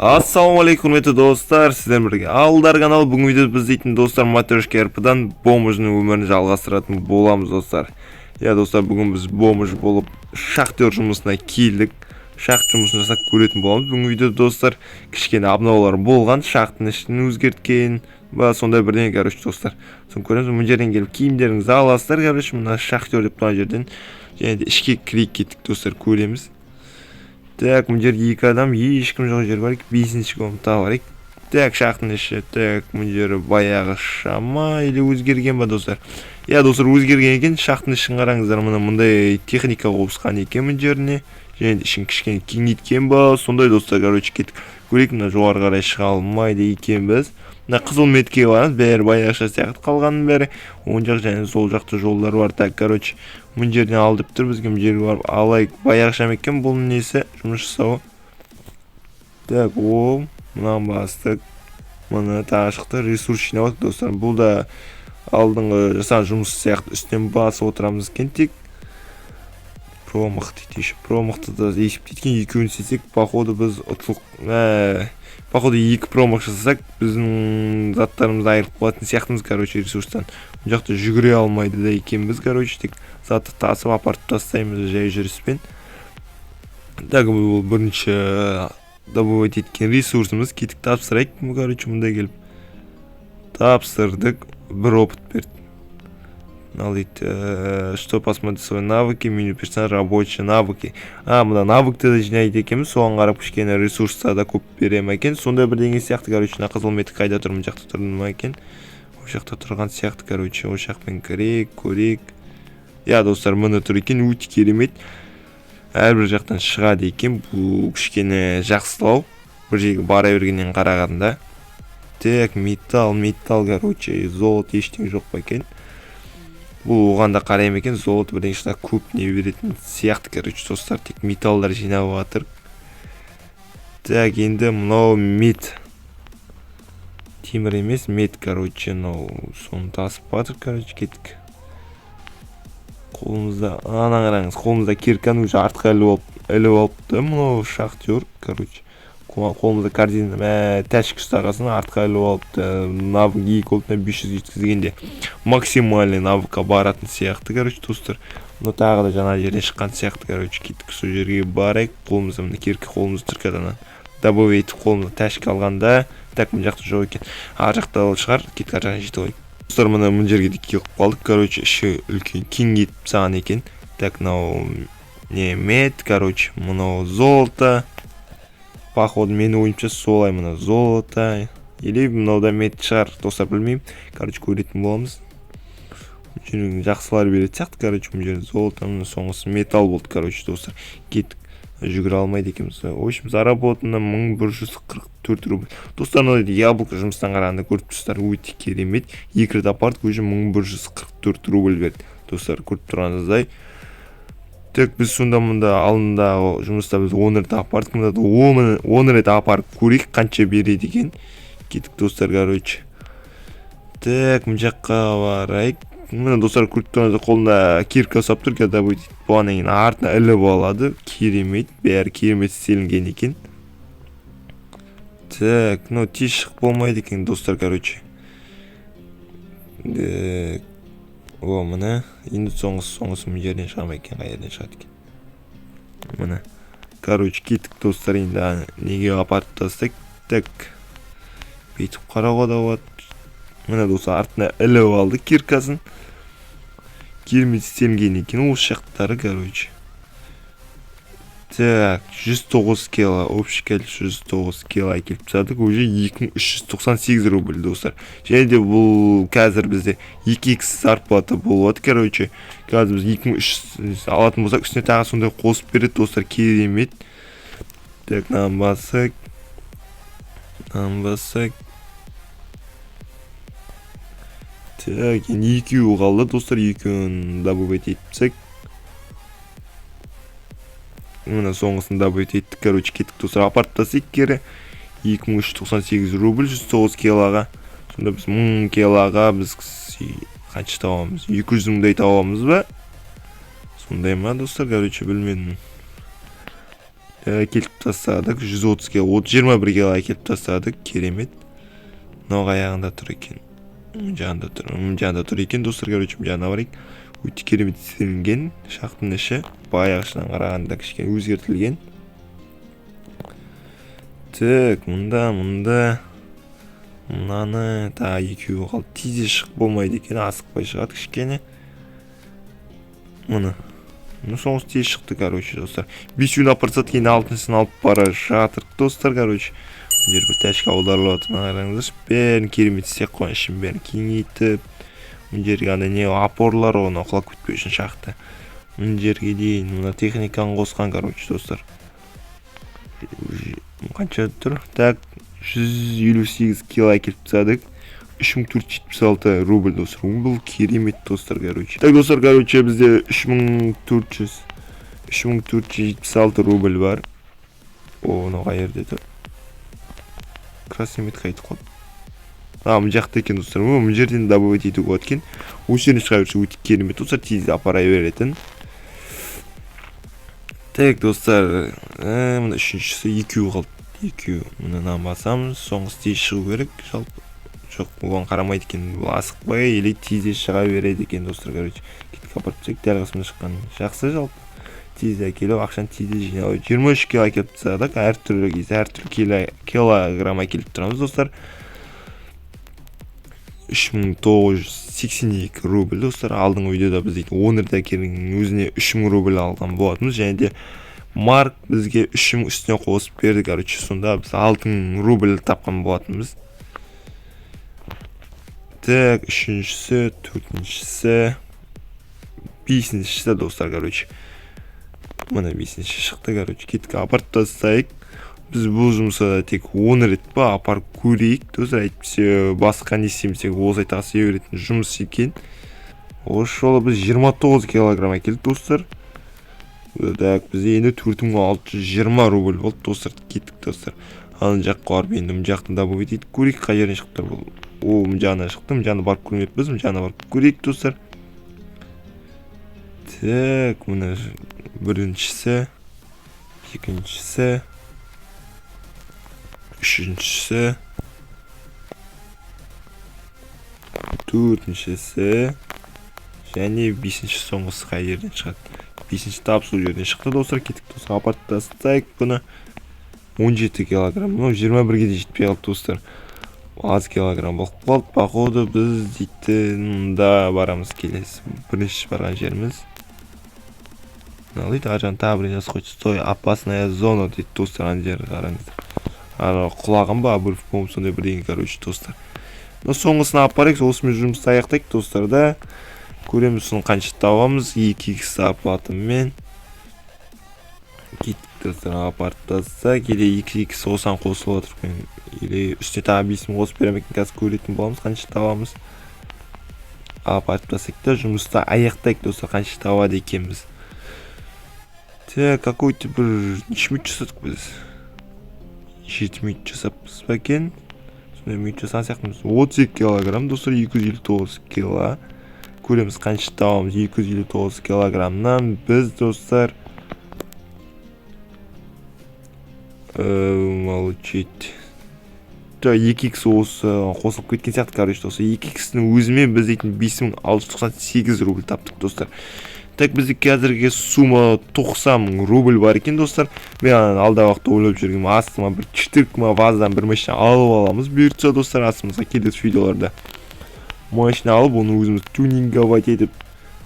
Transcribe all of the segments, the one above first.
Ассалаумалейкум, құрметті достар, сіздермен бірге Алдар каналы. Бүгін видео біз дейтін достар Матрешка РП-дан бомжының өмірін жалғастыратын боламыз достар. Достар, бүгін біз бомж болып шахтер жұмысына келдік. Шахт жұмысын жасап көретін боламыз. Бүгін видео достар кішкене обновалар болған, шахтың ішін өзгерткен сондай бірден, достар. Соны көреміз, мына жерден келіп киімдеріңізді аласыздар, мына шахтер деп тұрған жерден және де ішке кірейік кеттік достар, көреміз. Так, мына жерде екі адам, ешкім жоқ жер бар, 5-ші комната бар. Так, шахтың іші, так, мына жері баяғы шама или өзгерген ба достар? Достар, өзгерген екен. Шахтың ішін қараңыздар, мындай техника қосқан екен мына жеріне. Және ішін кішкене кеңейткен ба, сондай достар, кеттік. Көрейік, мына жоғары қарай шыға алмайды екенбіз. Мына қызыл метке барамыз, бәрі баяғыша сияқты қалғанның бәрі. Оң жақ және сол жақта жолдар бар. Так, мына жерден алдып тұр, бізге мына жерге барып алайық. Баяғыша екен, бұл несі жұмыс жасауы. Так, мынаны бастық. Мына тағы шықты, ресурс жинап достар. Бұл да алдыңғы жасаған жұмыс сияқты үстінен басып отырамыз екен тек. Промах дейді еще. Промахты да есептейткен екеуін сесек, походу біз ұтылық. Походу екі промах жасасақ, біздің заттарымызды айырып қалатын сияқтымыз, ресурстан. Бұл жақта жүгіре алмайды да екенбіз, тек затты тасып апарып тастаймыз жай жүріспен. Так, бұл бірінші добывать еткен ресурсымыз. Кетік тапсырайық. Мұнда келіп тапсырдық. Бір опыт берді. Что посмотреть свои навыки, меню персонажа, рабочие навыки. Мына навыкты да жинайды екенбіз, соған қарап кішкене ресурста да көп берем екен. Сондай бірдеңе сияқты, қызыл метік қайда тұр, мына жақта тұрды ма екен? Ол жақта тұрған сияқты, ол жақпен көрейік. Достар, мына тұр екен, өте керемет. Әрбір жақтан шығады екен, бұл кішкене жақсылау. Бір жерге бара бергеннен қарағанда. Так, металл, золото ештеңе жоқ па екен? Бұл оғанда қарайым екен, золото бірден көп не беретін сияқты, достар, тек металлдар жинап жатыр. Так, енді мынау мет. Темір емес, мет, соны тасып батыр, кеттік. Қолымызда, қараңыз, қолымызда кирканы уже артқа іліп алыпты, мынау шахтер, қолымызда корзина тәшік ұстағасын артқа іліп алыпты. Навык 2 колтына 500 жеткізгенде максимальный навыкқа баратын сияқты, достар. Тағы да жаңа жерден шыққан сияқты, кеттік сол жерге барайық. Қолымызда мына керкі қолымызды түркадан добывать етіп қолымызда тәшік алғанда. Так, мына жақта жоқ екен. Ар жақта шығар, кеттік ар жағына жетіп алайық. Достар, мына жерге де келіп қалдық, іші үлкен кеңейтіп саған екен. Так, мынау мет, мынау золото. Походу, мені ойымша солай, мына золото. Или мынауда мет шығар, достар, білмеймін. Көретін боламыз. Жақсылар береді сияқты, мына жерде золото, соңғысы металл болды, достар. Кеттік, жүгіре алмайды екенбіз. В общем, заработаны 1144 рубль. Достар, мынау яблоко жұмыстан қарағанда көріп тұрсыздар, өте керемет. Екі рет апардық, уже 1144 рубль берді. Достар, көріп тұрғаныңыздай. Так, біз сонда мұнда алдында жұмыста біз 10 рет апардық, мұнда 10 рет апарып көрейік қанша береді екен. Кеттік, достар, Так, мына жаққа барайық. Мына достар, көріп тұрғаныңызда қолында кирка ұсап тұр, бұған ең артына іліп алады. Керемет, бәрі керемет істелінген екен. Так, тез шығып болмайды екен, достар, мына енді соңғысы мына жерден шығамай екен, қай жерден шығады екен. Мына кеттік, достар, енді неге апарып тастайық. Так, бейтіп қарауға да болады. Мына достар, артына іліп алды киркасын. Керемет істелінген екен осы жақтары. Так, 109 кило, общий количество 109 кило әкеліп тастадық, уже 2398 рубль, достар. Және де бұл қазір бізде 2x зарплата болады, қазір біз 2300 алатын болсақ, үстіне тағы сондай қосып береді, достар, керемет. Так, намбасақ. Так, екеуі қалды, достар, екеуін добывать етіпсек. Мына соңғысында добывать еттік, кеттік, достар, апарып тастайық кері. 2398 рубль 109 килоға. Сонда біз 1000 килоға біз қанша табамыз? 200 мыңдай табамыз ба? Сондай ма, достар, білмедім. келіп тастадық. 130 ге 21 ге келіп тастадық. Керемет. Мынау аяғында тұр екен. Жанында тұр екен достар. Короче, жанына барайық. Өте керемет істелінген. Шақтың іші баяғысынан қарағанда кішкене өзгертілген. Так, мұнда мынаны екеуі қалды. Тизе шық болмайды екен, асықпай шығады кішкене. Мұны соңыз тез шықты, короче, достар. 5-ін апарсат кейін 6-сын алып бара жатыр, достар, короче. Жер бір тәшкі аударылып атырман қараңыздаршы. Бәрін керемет істеп қойған, ішін бәрін кеңейтіп. Мұн жерге анда не апорлар оны құлап кетпеу үшін шақты. Мұн жерге дейін мына техниканы қосқан, короче, достар. Қанша тұр? Так, 158 кило әкеліп тастадық. 3476 рубль, достар. Бұл керемет, достар, короче. Так, достар, короче, бізде 3476 рубль бар. Оны қайырды тұр. Красный метка айтып қалды. Мұн жақты екен, достар. Мұн жерден добавить етуге болады екен. Осы жеріне шыға берсе өте керемет, достар. Тезде апарай беретін. Так, достар, мұны үшіншісі екеуі қалды. Екеуі мұнынан басамыз. Соңғысы тез шығу керек. Жалпы жоқ, оған қарамайды екен. Бұл асықпай, еле тезде шыға береді екен, достар. Короче, кетіп апарып түсек, дәл қасымда шыққан. Жақсы, жалпы. Тезде әкеліп, ақшаны тезде жинау. 23 кило әкеліп тастадық. Әртүрлі кезде, әртүрлі килограмм әкеліп тұрамыз, достар. 3982 рубль, достар. Алдыңғы видеода біз дейді 10 әкелінің өзіне 3000 рубль алған болатымыз. Және де Марк бізге 3000 үстіне қосып берді, короче. Сонда біз 6000 рубль тапқан болатымыз. Так, үшіншісі, төртіншісі, бесіншісі, достар, короче. Мына бесінші шықты, короче. Кеткі апарып тастайық. Біз бұл жұмыса тек 10 рет па апарып көрейік, достар. Әйтпесе басқа не істемесек осы айтаға сей беретін жұмыс екен. Осы жолы біз 29 килограмм әкелдік, достар. Так, біз енді 4620 рубль болды, достар. Кеттік, достар. Аны жаққа барып енді мұн жақтың добавить етіп көрейік, қай жеріне шықтыр бұл. О, мұн жағына шықты, мұн жағына барып көрмеп біз, мұн жағына барып көрейік, достар. Так, мұны біріншісі, екіншісі, үшіншісі, төртіншісі, және бесінші соңғысы қай жерден шығады. Бесінші тап сол жерден шықты, достар. Кетік, достар. Апарып тастайық бұны. 17 килограмм. 21-ге де жетпей қалды, достар. Аз килограмм болып қалды. Походу біз дейтін да барамыз келесі. Бірінші барған жеріміз. Налайды, ажан табірін жас қойшы. Стой, опасная зона дейді, достар. Ан жері қараңыздар. Құлағым ба, бұрып болым сондай бірдеңе, короче, достар. Соңғысына апарайық, осымен жұмысты аяқтайық, достар, да. Көреміз соны қанша табамыз. 2x апатымен. Кеттік, достар, апарып тастаса. Келе 2x осан қосылып отыр. Или үстіне тағы 5000 қосып беремекен, қазір көретін боламыз, қанша табамыз. Апарып тастайық та, жұмысты аяқтайық, достар, қанша табады екенбіз. Так, какой-то бір нешмет жасадық біз. 7 мет жасаппыз ба екен. Сондай мет жасан сияқтымыз. 32 килограмм, достар, 259 кило. Көреміз қанша табамыз. 259 килограммнан біз, достар, молчить. 2x осы қосылып кеткен сияқты, короче, достар. 2x-ның өзімен біз дейтін 5698 рубль таптық, достар. Так, бізде қазірге сумма 90 рубль бар екен, достар. Мен алда уақытта ойлап жүргенім астыма бір четыркма ваздан бір машина алып аламыз. Бұйыртса, достар, астымызға келесі видеоларда машина алып, оны өзіміз тюнинговать етіп,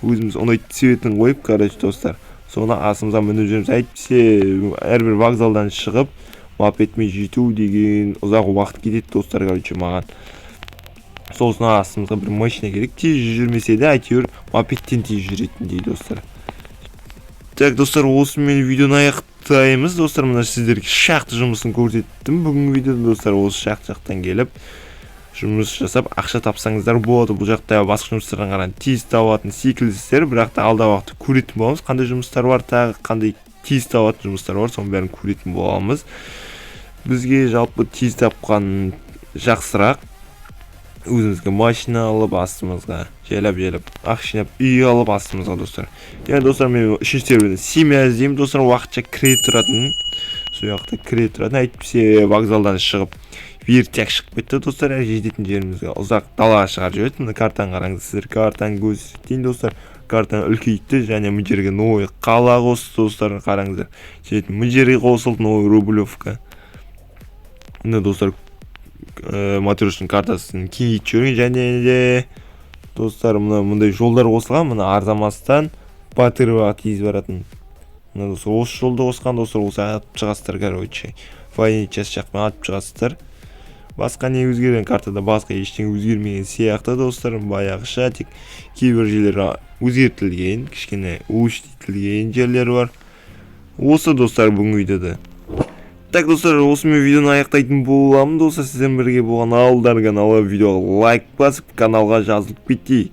өзіміз ұнайтын цветін қойып, короче, достар. Соны астымызға мініп жүрміз. Әйтпесе әрбір вокзалдан шығып мопедмен жету деген ұзақ уақыт кетеді, достар, короче, маған. Сосын астымызға бір машина керек. Тез жүрмесе де, әйтеуір мопедтен тез жүретіндей, достар. Так, достар, осымен видеоны аяқтаймыз, достар. Мына сіздерге шақты жұмысын көрсеттім бүгінгі видеода, достар. Осы жақтан келіп жұмыс жасап ақша тапсаңыздар болады. Бұл жақта басқа жұмыстардан қаран тез табатын секілдісіздер, бірақ та алда уақытта көретін боламыз. Қандай жұмыстар бар, тағы қандай тез табатын жұмыстар бар, соның бәрін көретін боламыз. Бізге жалпы тез тапқан жақсырақ. Өзімізге машина алып, астымызға жайлап ақша жинап, үй алып астымызға, достар. Yani, достар, мен үшінші серверден семья іздеймін, достар, уақытша кіре тұратын. сол жақта кіре тұратын. Әйтпесе вокзалдан шығып вертяк шығып кетті достар. Жететін жерімізге ұзақ далаға шығарып жіберді. Мына картаны қараңыз, сіздер картаны көрсетейін достар. Картаны үлкейтті және бұл жерге новый қала қосты достар. Қараңыздар, жететін бұл жерге қосылды новый Рублевка. Мына достар Матрешкин картасын кеңейтіп жіберген, және де достар мындай жолдар қосылған. Мына Арзамастан Батыроваға тез баратын. Мына достар осы жолды қосқан достар, осы атып шығасыздар, короче. Войничас жақпен атып шығасыздар. Басқа не өзгерген картада, басқа ештеңе өзгермеген сияқты достар. Баяғыша тек кейбір жерлер өзгертілген, кішкене өштетілген жерлер бар. Осы достар бүгінгі видеода. Так достар, осымен видеоны аяқтайтын боламын достар. Сізден бірге болған Ауылдар каналы, видеоға лайк басып, каналға жазылып кетейік.